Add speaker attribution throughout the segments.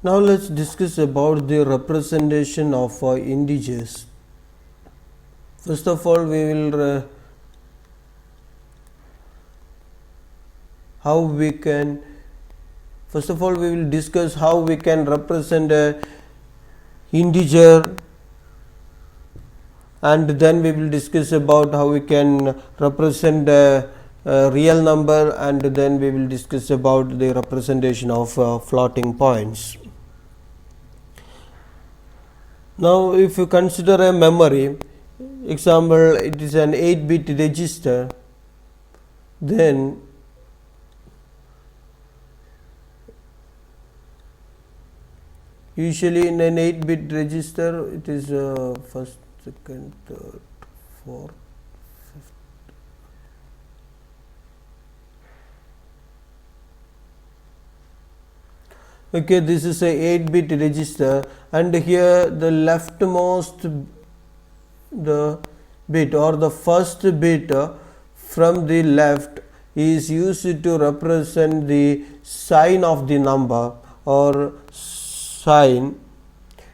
Speaker 1: Now let's discuss about the representation of integers. First of all, we will how we can first of all we will discuss how we can represent a integer, and then we will discuss about how we can represent a real number, and then we will discuss about the representation of floating points. Now if you consider a memory, example, it is an 8-bit register, then usually in an 8-bit register it is first, second, third, fourth, fifth. Okay, this is a 8-bit register, and here the leftmost the bit or the first bit from the left is used to represent the sign of the number or sign,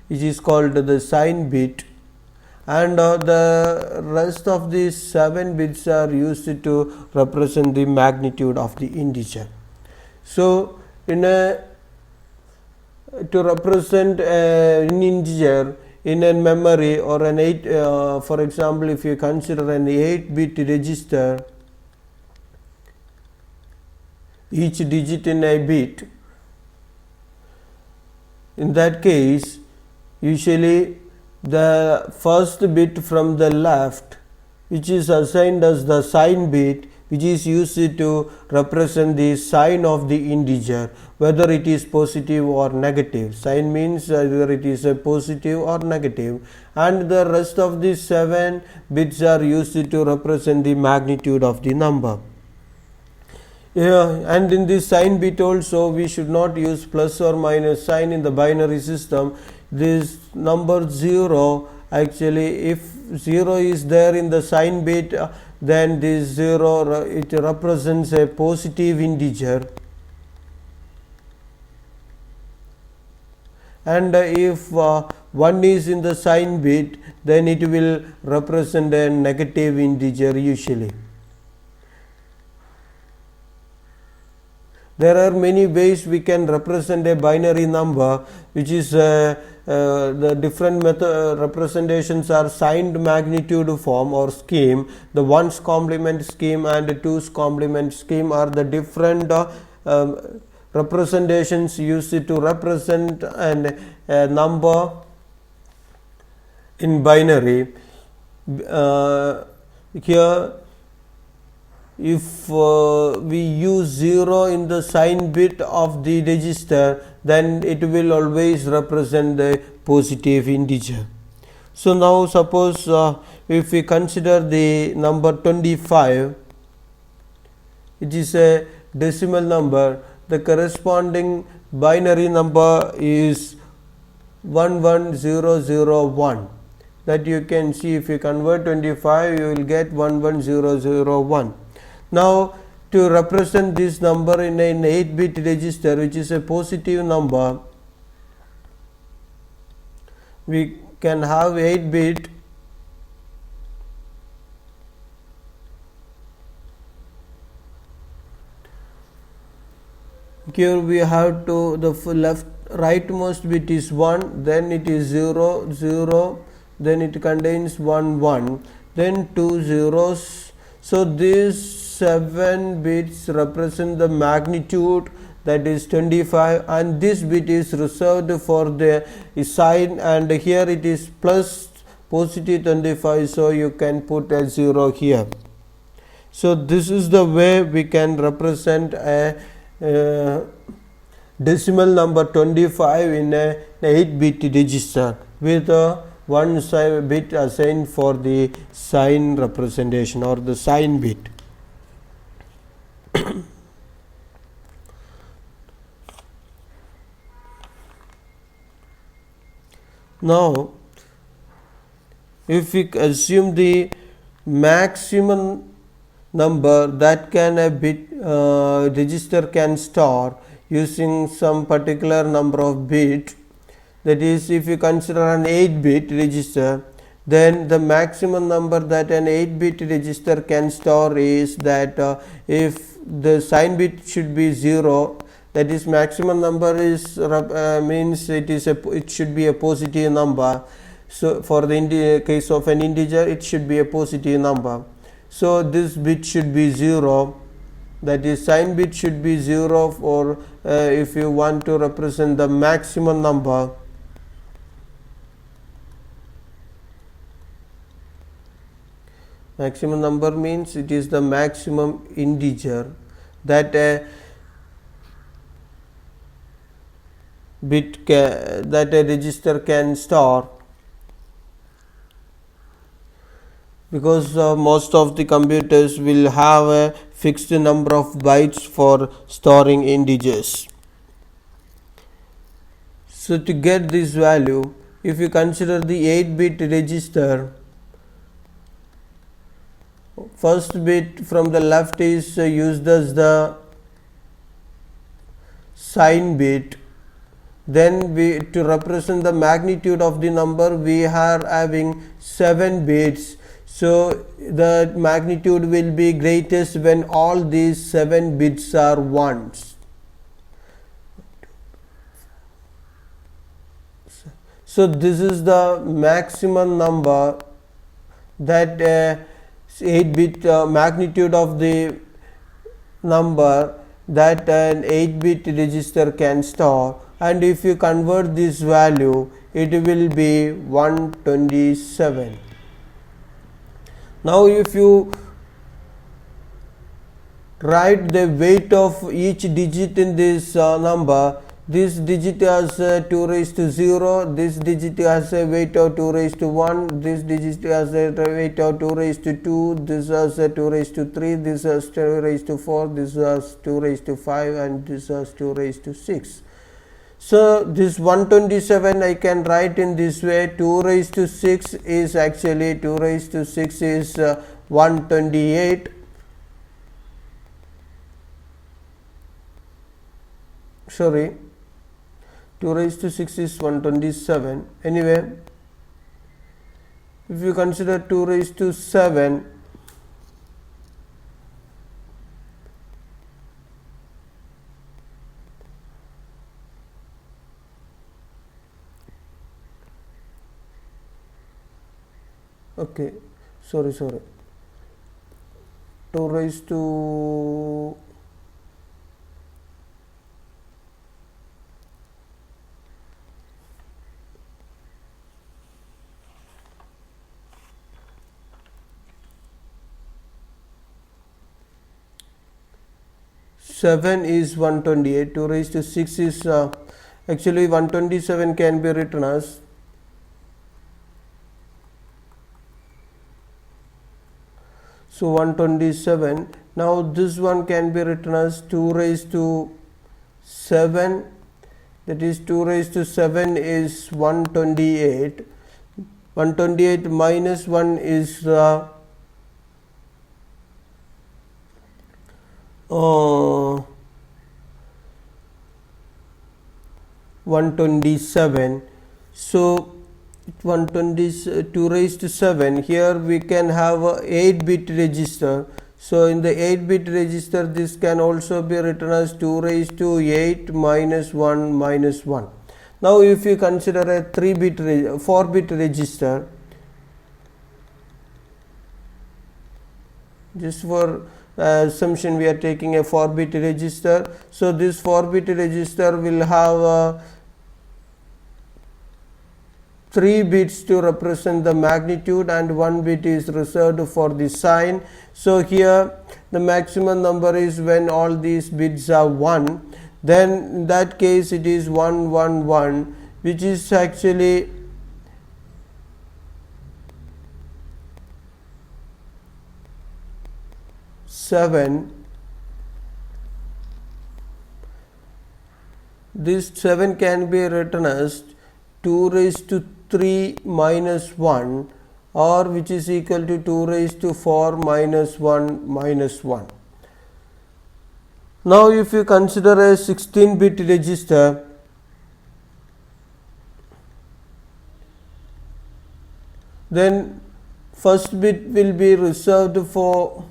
Speaker 1: which is called the sign bit, and the rest of the 7 bits are used to represent the magnitude of the integer. So in a to represent an integer in a memory or an 8, for example, if you consider an 8-bit register, each digit in a bit, in that case usually the first bit from the left, which is assigned as the sign bit, which is used to represent the sign of the integer, whether it is positive or negative. Sign means whether it is a positive or negative, and the rest of the 7 bits are used to represent the magnitude of the number. And in this sign bit also we should not use plus or minus sign in the binary system. This number 0, actually if 0 is there in the sign bit, then this 0 it represents a positive integer, and if 1 is in the sign bit, then it will represent a negative integer usually. There are many ways we can represent a binary number, which is the different method representations are signed magnitude form or scheme. The 1's complement scheme and 2's complement scheme are the different representations used to represent a number in binary. Here if we use 0 in the sign bit of the register, then it will always represent the positive integer. So now suppose if we consider the number 25, it is a decimal number, the corresponding binary number is 11001. That you can see, if you convert 25, you will get 11001. Now to represent this number in an 8-bit register, which is a positive number, we can have 8-bit here we have to the left rightmost bit is 1, then it is 0 0, then it contains 1 1, then 2 zeros. So these 7 bits represent the magnitude, that is 25, and this bit is reserved for the sign, and here it is plus positive 25, so you can put a 0 here. So this is the way we can represent a decimal number 25 in a 8-bit register with a 1 bit assigned for the sign representation or the sign bit. Now if we assume the maximum number that can a bit register can store using some particular number of bit. That is, if you consider an 8-bit register, then the maximum number that an 8-bit register can store is that if the sign bit should be 0, that is maximum number is means it should be a positive number. So for the case of an integer, it should be a positive number. So this bit should be 0, that is sign bit should be 0 for if you want to represent the maximum number. Maximum number means it is the maximum integer that that a register can store, because most of the computers will have a fixed number of bytes for storing integers. So to get this value, if you consider the 8-bit register, first bit from the left is used as the sign bit. Then to represent the magnitude of the number, we are having 7 bits. So the magnitude will be greatest when all these 7 bits are ones. So this is the maximum number that 8-bit magnitude of the number that an 8-bit register can store, and if you convert this value, it will be 127. Now if you write the weight of each digit in this number, this digit has 2 raised to 0, this digit has a weight of 2 raised to 1, this digit has a weight of 2 raised to 2, this has a 2 raised to 3, this has 2 raised to 4, this has 2 raised to 5, and this has 2 raised to 6. So this 127 I can write in this way: 2 raised to 6 is actually 2 raised to 6 is 128. Sorry, 2 raised to 6 is 127. Anyway, if you consider 2 raised to 7, okay, sorry, 2 raised to 7 is 128, 2 raised to 6 is actually 127 can be written as so 127. Now this one can be written as 2 raised to 7, that is 2 raised to 7 is 128. 128 minus 1 is 127. So 2 raised to 7, here we can have a 8-bit register. So in the 8-bit register, this can also be written as 2 raised to 8 minus 1 minus 1. Now if you consider a 4-bit register, just for assumption we are taking a 4-bit register. So this 4-bit register will have 3 bits to represent the magnitude and 1 bit is reserved for the sign. So here the maximum number is when all these bits are 1, then in that case it is 111, which is actually seven. This 7 can be written as 2 raised to 3 minus 1, or which is equal to 2 raised to 4 minus 1 minus 1. Now if you consider a 16-bit register, then first bit will be reserved for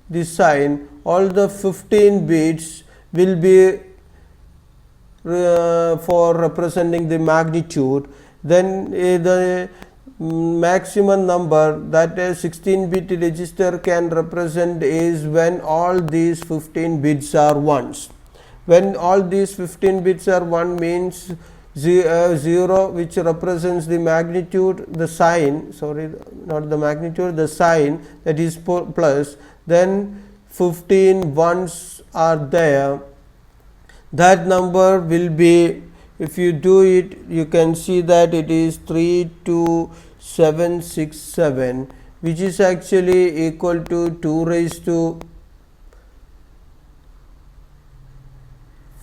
Speaker 1: the sign, all the 15 bits will be for representing the magnitude, then the maximum number that a 16-bit register can represent is when all these 15 bits are ones. When all these 15 bits are 1 means 0 which represents the magnitude, the sign, sorry, not the magnitude, the sign, that is plus, then 15 ones are there. That number will be, if you do it, you can see that it is 32767, which is actually equal to 2 raised to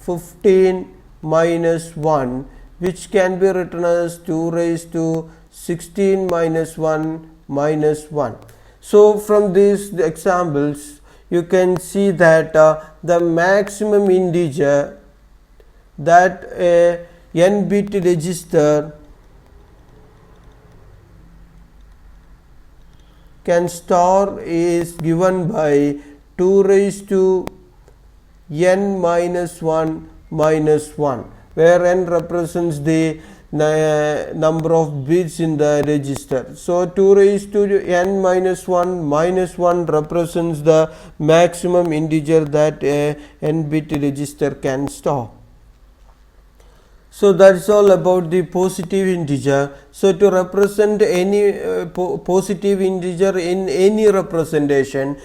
Speaker 1: 15 minus 1, which can be written as 2 raised to 16 minus 1 minus 1. So from these examples you can see that the maximum integer that a n-bit register can store is given by 2 raised to n minus 1 minus 1, where n represents the number of bits in the register. So 2 raised to n minus 1 minus 1 represents the maximum integer that a n-bit register can store. So that's all about the positive integer. So to represent any positive integer in any representation,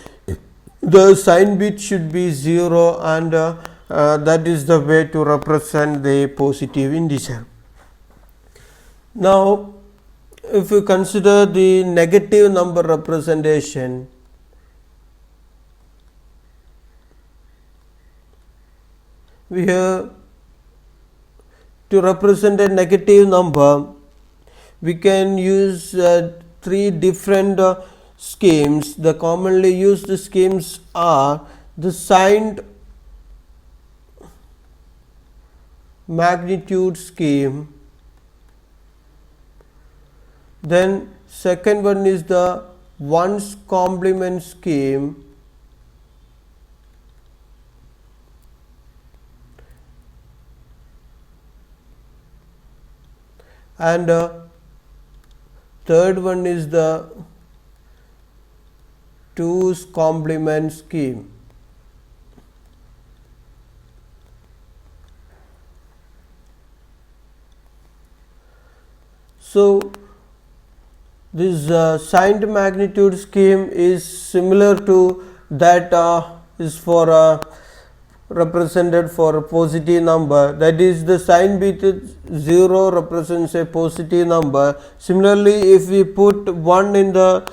Speaker 1: the sign bit should be 0, and that is the way to represent the positive integer. Now if you consider the negative number representation, we have to represent a negative number, we can use 3 different schemes. The commonly used schemes are the signed magnitude scheme, then second one is the ones complement scheme, and third one is the twos complement scheme. So this signed magnitude scheme is similar to that is for represented for a positive number, that is the sign bit 0 represents a positive number. Similarly, if we put 1 in the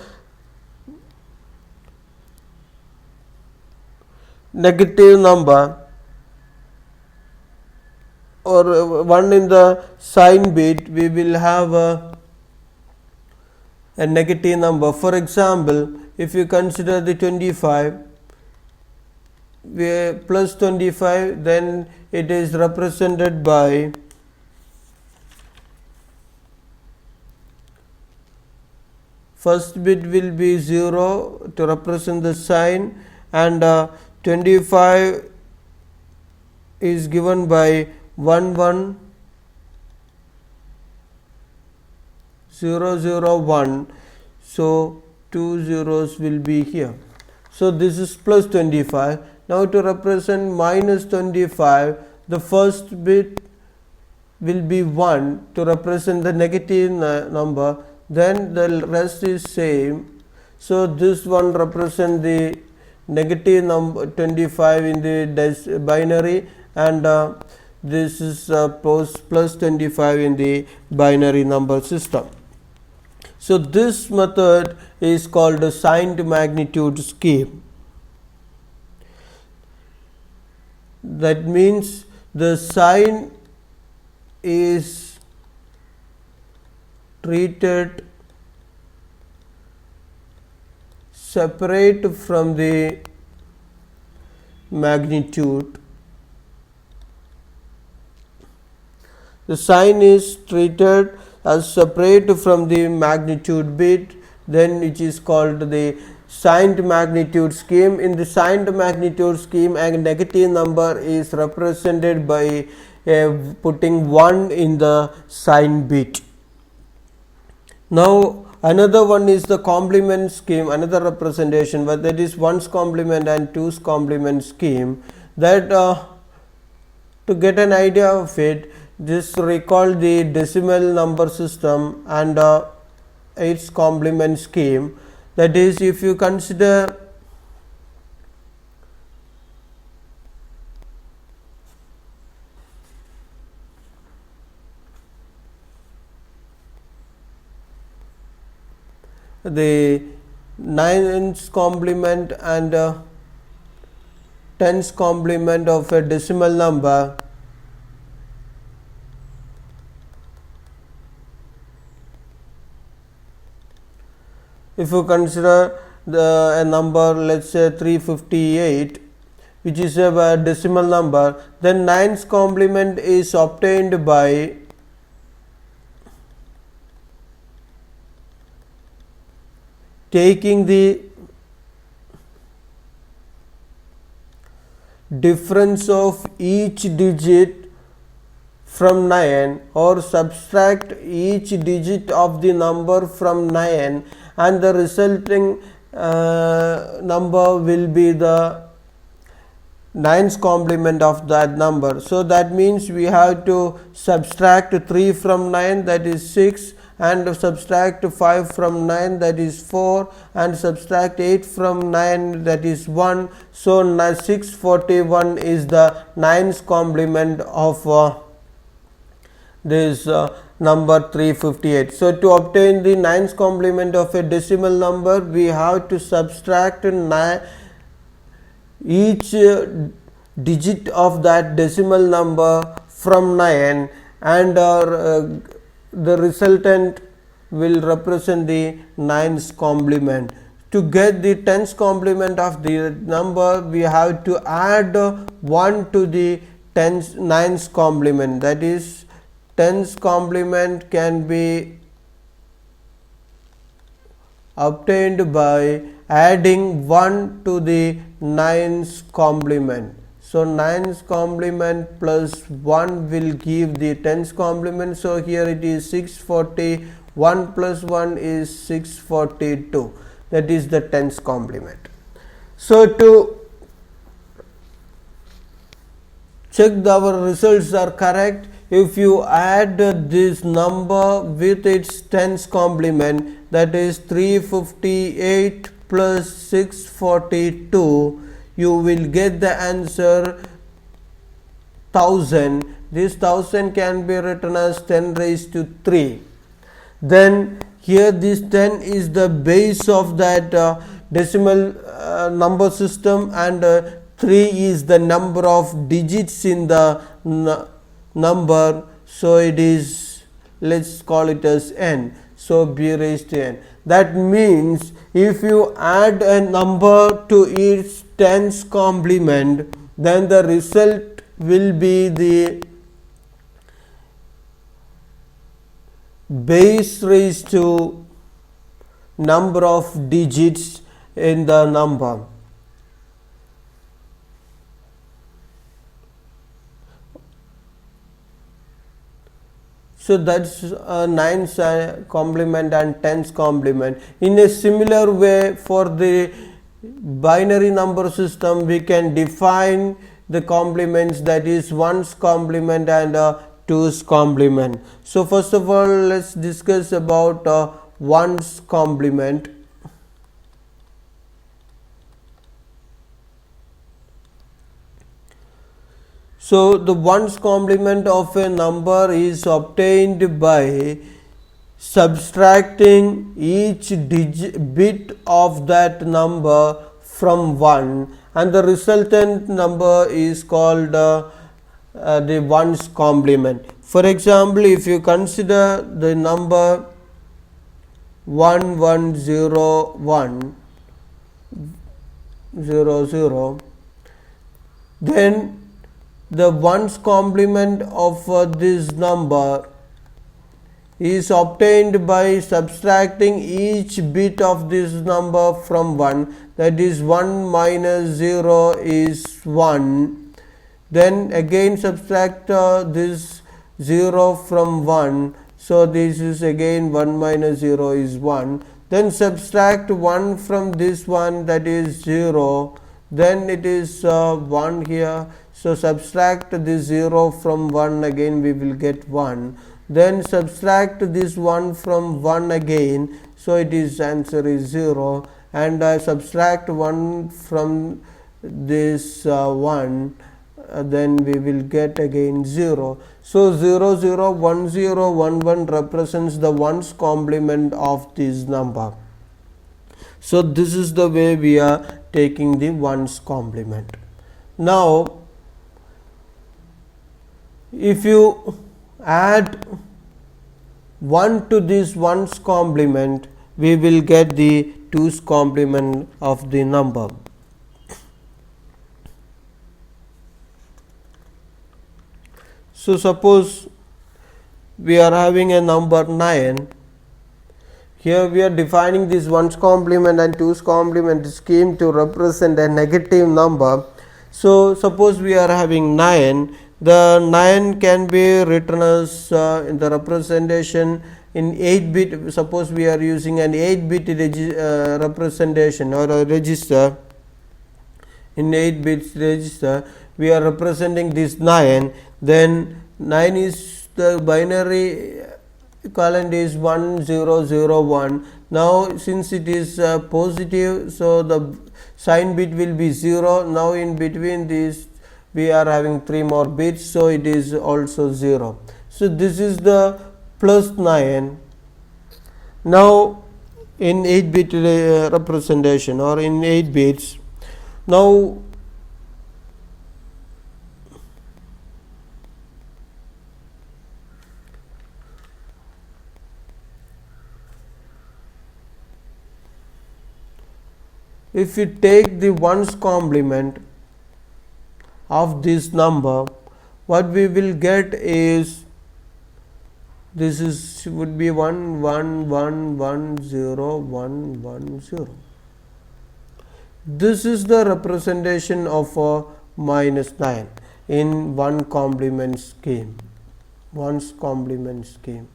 Speaker 1: negative number or 1 in the sign bit, we will have a negative number. For example, if you consider the 25 plus 25, then it is represented by first bit will be 0 to represent the sign, and 25 is given by 11001, so 2 zeros will be here. So this is plus 25. Now to represent minus 25, the first bit will be 1 to represent the negative number, then the rest is same. So this one represent the negative number 25 in the binary, and this is plus 25 in the binary number system. So this method is called a signed magnitude scheme. That means the sign is treated separate from the magnitude. The sign is treated as separate from the magnitude bit, then it is called the signed magnitude scheme. In the signed magnitude scheme, a negative number is represented by putting 1 in the sign bit. Now another one is the complement scheme, another representation, but that is 1's complement and 2's complement scheme. That to get an idea of it, just recall the decimal number system and its complement scheme. That is, if you consider the 9's complement and 10's complement of a decimal number, if you consider a number, let us say 358, which is a decimal number, then 9's complement is obtained by taking the difference of each digit from 9 or subtract each digit of the number from 9, and the resulting number will be the 9's complement of that number. So that means we have to subtract 3 from 9, that is 6, and subtract 5 from 9, that is 4, and subtract 8 from 9, that is 1. So 641 is the 9's complement of this number 358. So to obtain the 9's complement of a decimal number, we have to subtract each digit of that decimal number from 9, and the resultant will represent the 9's complement. To get the 10's complement of the number, we have to add 1 to the 9's complement. That is, 10's complement can be obtained by adding 1 to the 9's complement. So 9's complement plus 1 will give the 10's complement. So here it is 640, 1 plus 1 is 642, that is the 10's complement. So to check our results are correct, if you add this number with its 10's complement, that is 358 plus 642, you will get the answer 1000. This 1000 can be written as 10 raised to 3. Then here this 10 is the base of that decimal number system, and 3 is the number of digits in the number. So it is, let's call it as n. So b raised to n. That means if you add a number to its 10's complement, then the result will be the base raised to number of digits in the number. So that's 9's complement and 10's complement. In a similar way, for the binary number system, we can define the complements, that is 1's complement and 2's complement. So first of all, let's discuss about 1's complement. So the 1's complement of a number is obtained by subtracting each bit of that number from 1, and the resultant number is called the 1's complement. For example, if you consider the number 110100, then the ones complement of this number is obtained by subtracting each bit of this number from 1, that is 1 minus 0 is 1, then again subtract this 0 from 1, so this is again 1 minus 0 is 1, then subtract 1 from this one, that is 0, then it is 1 here, so subtract this 0 from 1, again we will get 1, then subtract this 1 from 1 again, so it is answer is 0, and I subtract 1 from this 1, then we will get again 0. So 0 0 1 0 1 1 represents the ones complement of this number. So this is the way we are taking the ones complement. Now if you add 1 to this ones complement, we will get the twos complement of the number. So suppose we are having a number 9. Here we are defining this ones complement and twos complement scheme to represent a negative number. So suppose we are having 9. The 9 can be written as in the representation in 8-bit. Suppose we are using an 8-bit representation or a register. In 8-bit register, we are representing this 9. Then 9 is the binary equivalent is 1001. Now since it is positive, so the sign bit will be 0. Now in between these we are having 3 more bits, so it is also 0. So this is the plus 9. Now in 8-bit representation or in 8 bits, now if you take the ones complement of this number, what we will get is this is would be 1 1 1 1 0 1 1 0. This is the representation of a minus 9 in one complement scheme, ones complement scheme.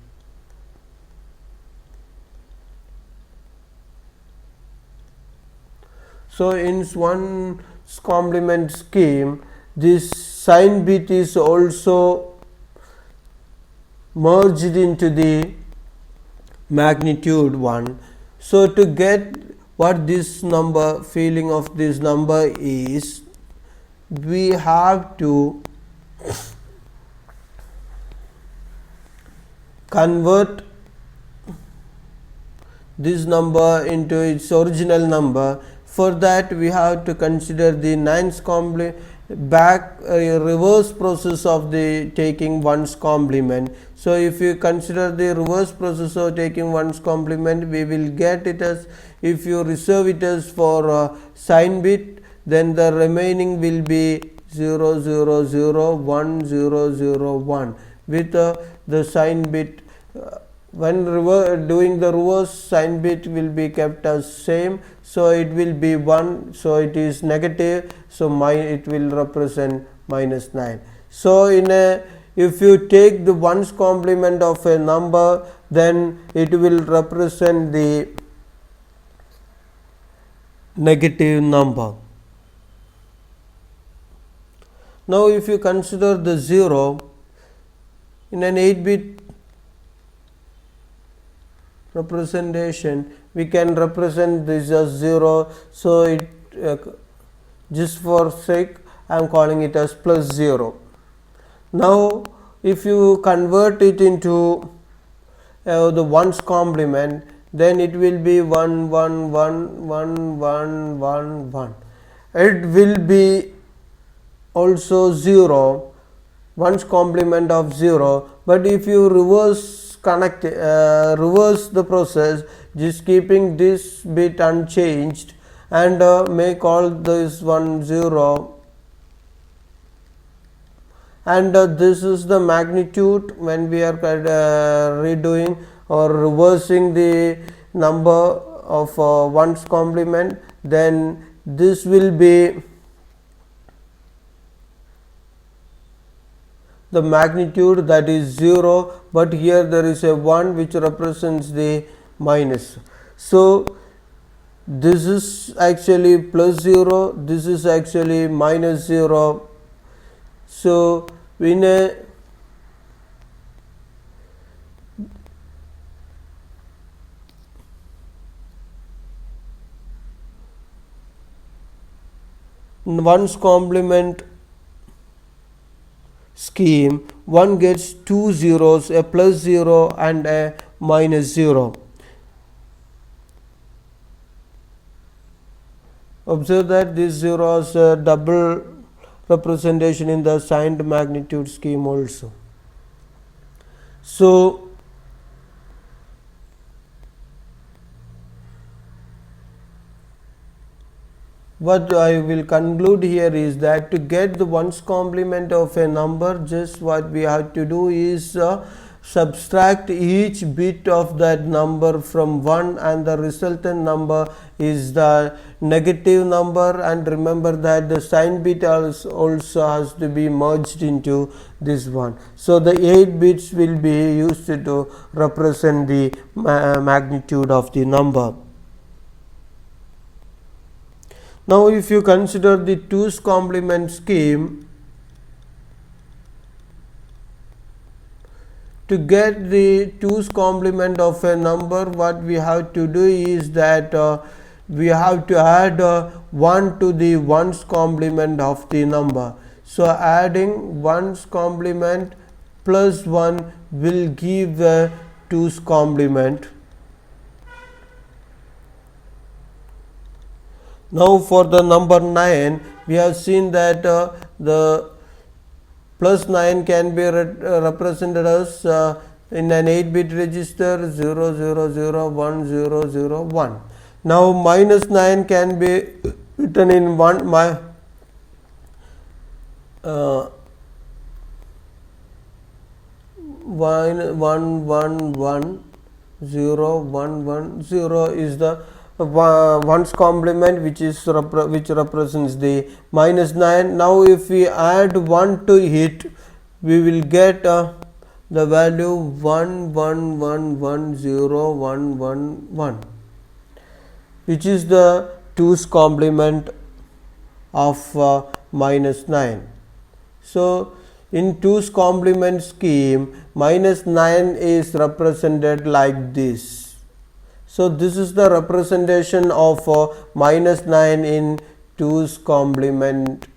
Speaker 1: So in one complement scheme, this sign bit is also merged into the magnitude 1. So to get what this number feeling of this number is, we have to convert this number into its original number. For that we have to consider the nines complement back reverse process of the taking ones complement. So if you consider the reverse process of taking ones complement, we will get it as, if you reserve it as for sign bit, then the remaining will be 0 0 0 1 0 0 1 with the sign bit. When doing the reverse, sign bit will be kept as same, so it will be 1, so it is negative, so it will represent minus 9. So in a, if you take the ones complement of a number, then it will represent the negative number. Now if you consider the 0 in an 8-bit representation, we can represent this as 0, so it just for sake I am calling it as plus 0. Now if you convert it into the ones complement, then it will be 1 1 1 1 1 1 1. It will be also 0, ones complement of 0, but if you reverse the process, just keeping this bit unchanged and make all this 1 0 and this is the magnitude when we are redoing or reversing the number of 1's complement. Then this will be the magnitude, that is 0, but here there is a 1 which represents the minus. So this is actually plus 0, this is actually minus 0. So in a one's complement scheme, one gets two zeros, a plus 0 and a minus 0. Observe that this 0 is a double representation in the signed magnitude scheme also. So what I will conclude here is that to get the ones complement of a number, just what we have to do is subtract each bit of that number from 1, and the resultant number is the negative number, and remember that the sign bit also has to be merged into this one. So the 8 bits will be used to represent the magnitude of the number. Now if you consider the 2's complement scheme, to get the 2's complement of a number, what we have to do is that we have to add 1 to the 1's complement of the number. So adding 1's complement plus 1 will give 2's complement. Now for the number 9, we have seen that the plus 9 can be represented as in an 8-bit register 0 0 0 1 0 0 1. Now minus 9 can be written in 1 1 1 1 0 1 1 0 is the 1's complement which represents the minus 9. Now if we add 1 to it, we will get the value 1 1 1 1 0 1 1 1, which is the 2's complement of minus 9. So in 2's complement scheme, minus 9 is represented like this. So this is the representation of minus 9 in 2's complement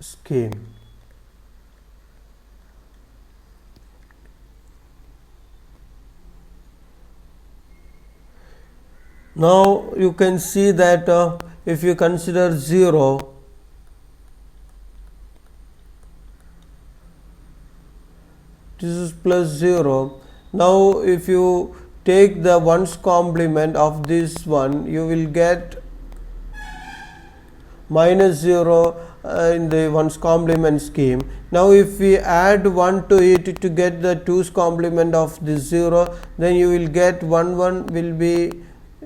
Speaker 1: scheme. Now you can see that if you consider 0, this is plus 0. Now if you take the 1's complement of this one, you will get minus 0 in the 1's complement scheme. Now if we add 1 to it to get the 2's complement of this 0, then you will get 1 1 will be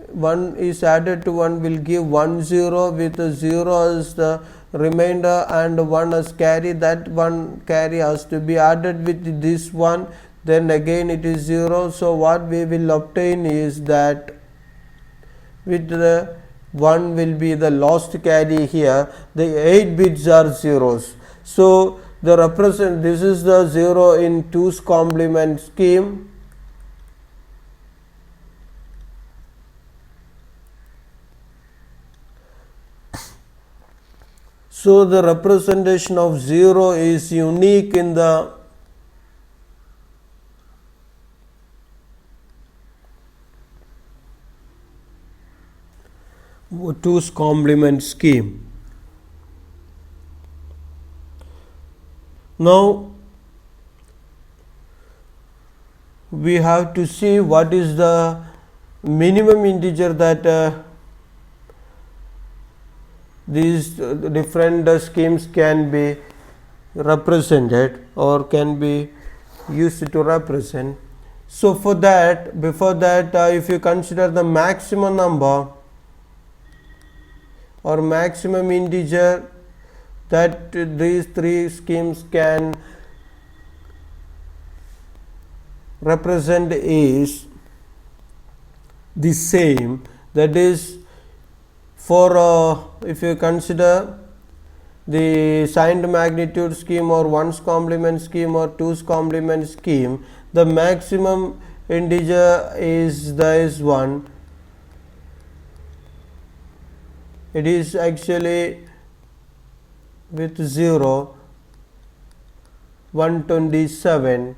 Speaker 1: 1 is added to 1 will give 1 0 with a 0 as the remainder and 1 as carry. That 1 carry has to be added with this one, then again it is 0. So what we will obtain is that with the 1 will be the lost carry here, the 8 bits are zeros. So the this is the 0 in 2's complement scheme. So the representation of 0 is unique in the two's complement scheme. Now we have to see what is the minimum integer that these different schemes can be represented or can be used to represent. So for that, before that, if you consider the maximum number or maximum integer that these three schemes can represent is the same, that is for if you consider the signed magnitude scheme or 1's complement scheme or 2's complement scheme, the maximum integer is this one. It is actually with 0 127.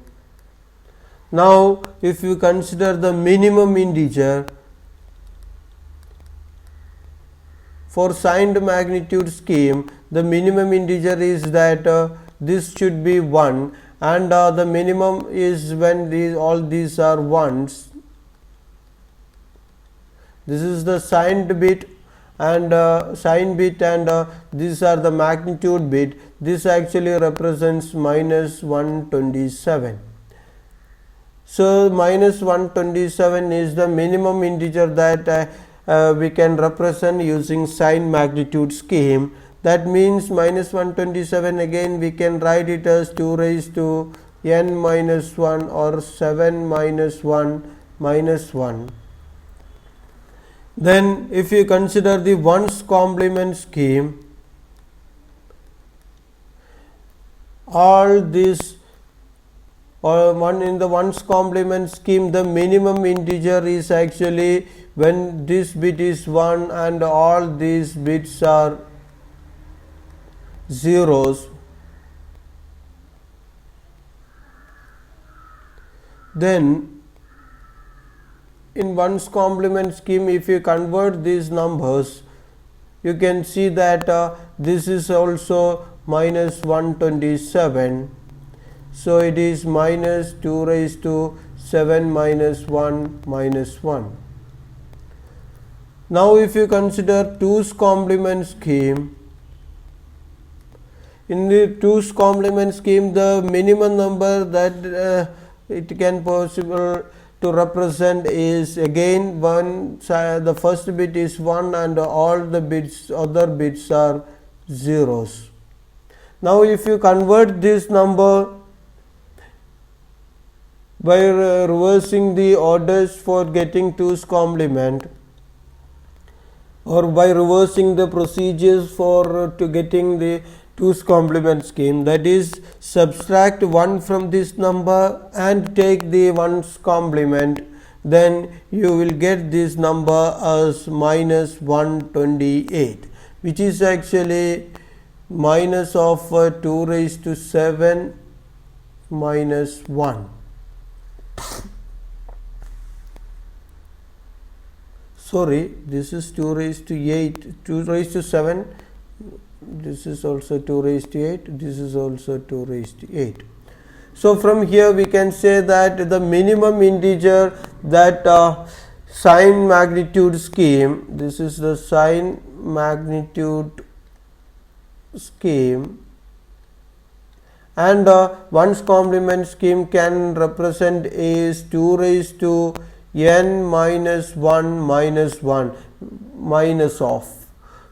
Speaker 1: Now if you consider the minimum integer for signed magnitude scheme, the minimum integer is that this should be 1, and the minimum is when all these are ones. This is the signed bit and sign bit, and these are the magnitude bit. This actually represents minus 127. So minus 127 is the minimum integer that we can represent using sign magnitude scheme. That means minus 127, again we can write it as 2 raised to n minus 1 or 7 minus 1 minus 1. Then if you consider the 1's complement scheme, all this or one in the 1's complement scheme, the minimum integer is actually when this bit is 1 and all these bits are zeros. Then in 1's complement scheme, if you convert these numbers, you can see that this is also minus 127. So it is minus 2 raised to 7 minus 1 minus 1. Now if you consider 2's complement scheme, in the 2's complement scheme, the minimum number that it can possible to represent is again one side, the first bit is 1 and all the bits, other bits are zeros. Now if you convert this number by reversing the orders for getting 2's complement, or by reversing the procedures for to getting the 2's complement scheme, that is subtract 1 from this number and take the 1's complement, then you will get this number as minus 128, which is actually minus of 2 raised to 7 minus 1. Sorry, this is 2 raised to 8, 2 raised to 7, this is also 2 raised to 8, this is also 2 raised to 8. So from here we can say that the minimum integer that sign magnitude scheme, this is the sign magnitude scheme, and 1's complement scheme can represent is 2 raised to n minus 1 minus 1 minus of,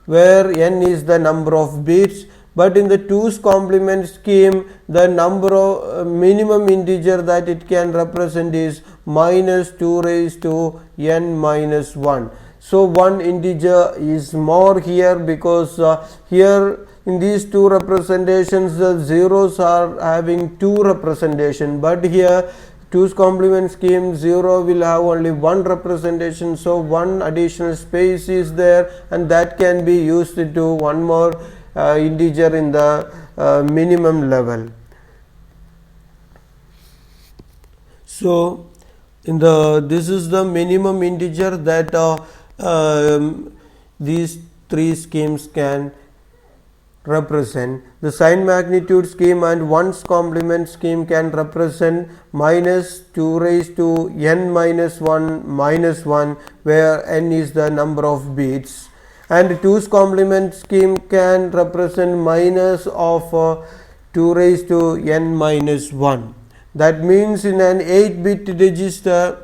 Speaker 1: where n is the number of bits, but in the 2's complement scheme the number of minimum integer that it can represent is minus 2 raised to n minus 1. So one integer is more here, because here in these two representations the zeros are having two representation, but here 2's complement scheme 0 will have only one representation, so one additional space is there, and that can be used to one more integer in the minimum level. So in the this is the minimum integer that these three schemes can represent. The sign magnitude scheme and 1's complement scheme can represent minus 2 raised to n minus 1 minus 1, where n is the number of bits, and 2's complement scheme can represent minus of 2 raised to n minus 1. That means in an 8-bit register,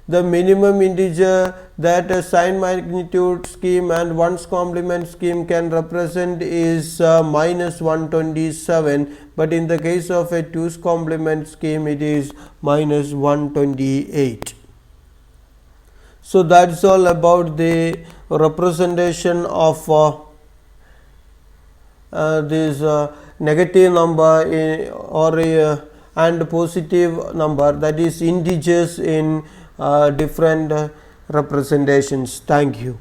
Speaker 1: the minimum integer that a sign magnitude scheme and ones complement scheme can represent is minus 127, but in the case of a 2's complement scheme it is minus 128. So that's all about the representation of this negative number and positive number, that is integers in different representations. Thank you.